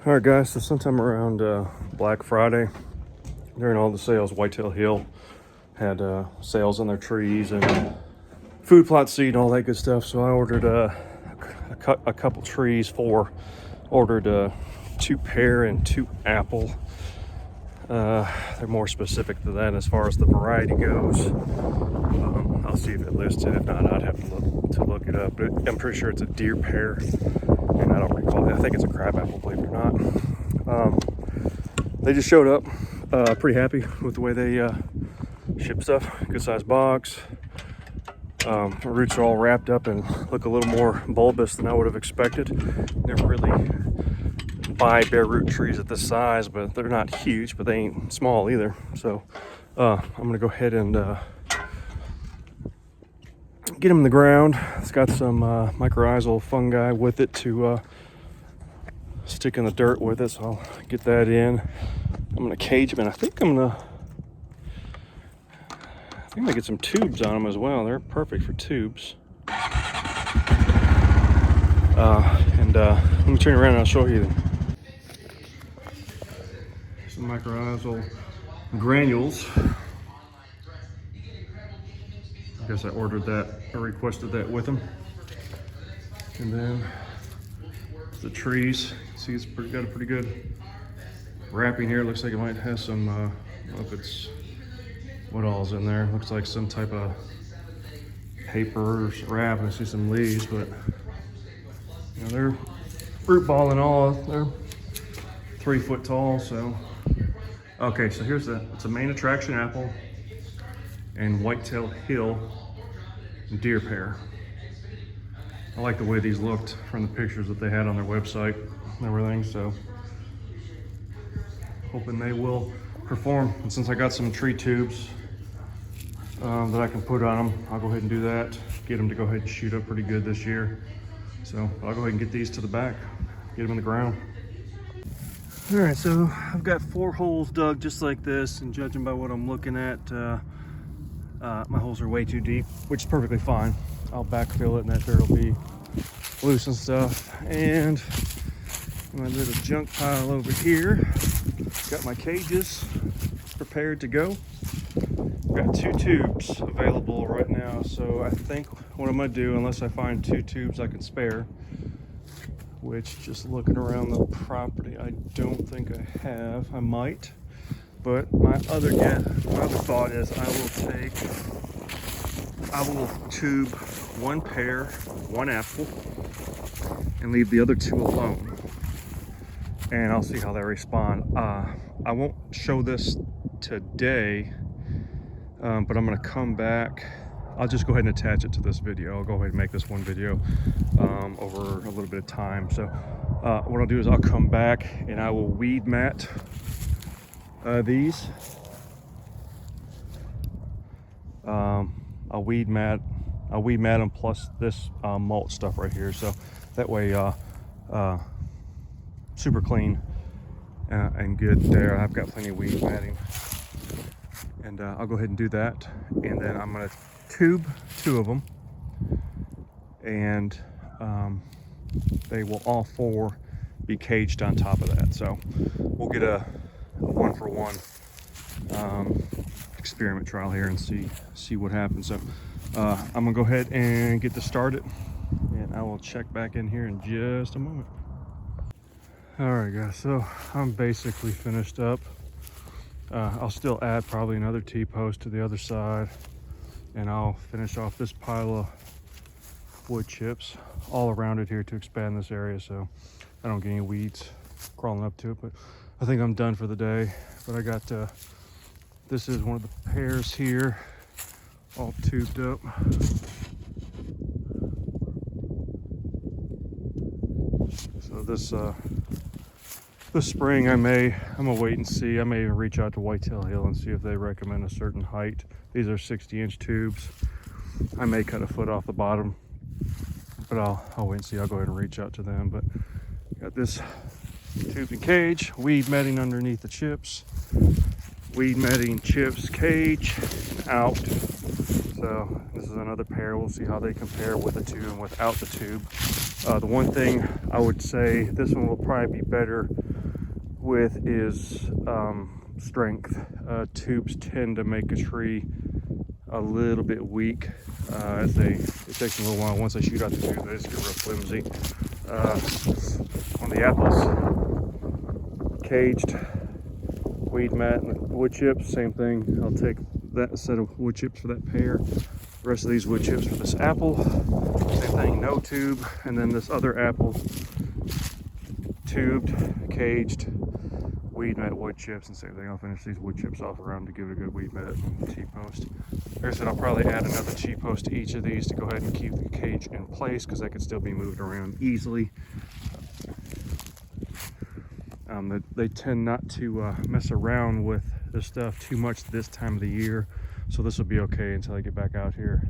All right, guys, so sometime around Black Friday, during all the sales, Whitetail Hill had sales on their trees and food plot seed and all that good stuff. So I ordered a couple trees ordered 2 pear and 2 apple. They're more specific to that as far as the variety goes. I'll see if it listed. If not, I'd have to look it up. But I'm pretty sure it's a deer pear, and I don't recall. I think it's a crab apple, believe it or not. They just showed up. Pretty happy with the way they ship stuff. Good sized box. The roots are all wrapped up and look a little more bulbous than I would have expected. Never really buy bare root trees at this size, but they're not huge, but they ain't small either. So I'm gonna go ahead and get them in the ground. It's got some mycorrhizal fungi with it to stick in the dirt with it, so I'll get that in. I'm gonna cage them, and I think I'm gonna get some tubes on them as well. They're perfect for tubes. Let me turn around and I'll show you them. Some mycorrhizal granules. I guess I ordered that or requested that with them. And then the trees. See, it's got a pretty good wrapping here. It looks like it might have some, I don't know if it's, what all's in there. Looks like some type of paper or wrap. I see some leaves, but you know, they're fruit ball and all. They're 3 foot tall, so. Okay, so here's it's a main attraction apple and Whitetail Hill deer pear. I like the way these looked from the pictures that they had on their website and everything, so hoping they will perform. And since I got some tree tubes that I can put on them, I'll go ahead and do that. Get them to go ahead and shoot up pretty good this year. So I'll go ahead and get these to the back, get them in the ground. All right, so I've got 4 holes dug just like this, and judging by what I'm looking at, my holes are way too deep, which is perfectly fine. I'll backfill it and that dirt will be loose and stuff. And my little junk pile over here, got my cages prepared to go. Got 2 tubes available right now, so I think what I'm gonna do, unless I find 2 tubes I can spare, which just looking around the property, I don't think I have. I might, but my other thought is I will tube 1 pear, 1 apple, and leave the other 2 alone. And I'll see how they respond. I won't show this today, but I'm gonna come back. I'll just go ahead and attach it to this video. I'll go ahead and make this one video over a little bit of time. So what I'll do is I'll come back and I will weed mat these. I'll weed mat them plus this mulch stuff right here. So that way, super clean and good there. I've got plenty of weed matting. And I'll go ahead and do that. And then I'm gonna tube 2 of them. And they will all 4 be caged on top of that. So we'll get a 1-for-1 experiment trial here and see what happens. So I'm gonna go ahead and get this started, and I will check back in here in just a moment. All right, guys, so I'm basically finished up. I'll still add probably another T-post to the other side, and I'll finish off this pile of wood chips all around it here to expand this area so I don't get any weeds crawling up to it. But I think I'm done for the day. But I got this is one of the pears here, all tubed up. So this spring I'm gonna wait and see. I may even reach out to Whitetail Hill and see if they recommend a certain height. These are 60-inch tubes. I may cut a foot off the bottom, but I'll wait and see. I'll go ahead and reach out to them. But got this tube and cage, weed matting underneath the chips, weed matting chips, cage, and out. So this is another pair. We'll see how they compare with the tube and without the tube. The one thing I would say, this one will probably be better with is strength. Tubes tend to make a tree a little bit weak as it takes them a little while. Once they shoot out the tube, they just get real flimsy. On the apples, caged weed mat and wood chips, same thing. I'll take that set of wood chips for that pear, the rest of these wood chips for this apple, same thing, no tube, and then this other apple, tubed, caged, weed mat, wood chips, and same thing. I'll finish these wood chips off around to give it a good weed mat and T-post. Like I said, I'll probably add another T-post to each of these to go ahead and keep the cage in place, because that can still be moved around easily. They tend not to mess around with this stuff too much this time of the year, so this will be okay until I get back out here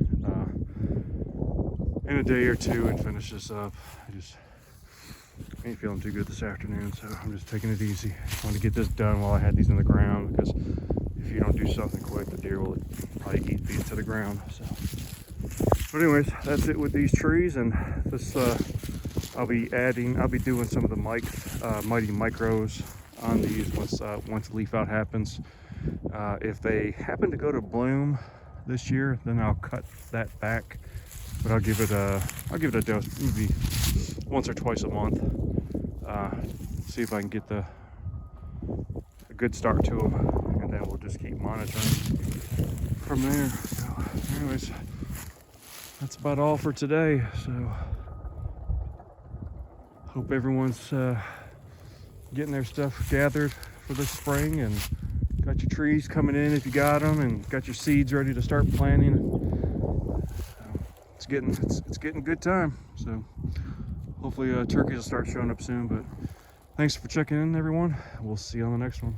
in a day or two and finish this up. I just ain't feeling too good this afternoon, so I'm just taking it easy. I want to get this done while I had these in the ground, because if you don't do something quick, the deer will probably eat these to the ground. So, but anyways, that's it with these trees. And this I'll be doing some of the mighty micros on these once leaf out happens. If they happen to go to bloom this year, then I'll cut that back, but I'll give it a dose maybe once or twice a month. See if I can get a good start to them, and then we'll just keep monitoring from there. So anyways, that's about all for today. So hope everyone's getting their stuff gathered for this spring, and got your trees coming in if you got them, and got your seeds ready to start planting. It's getting good time. So hopefully turkeys will start showing up soon. But thanks for checking in, everyone. We'll see you on the next one.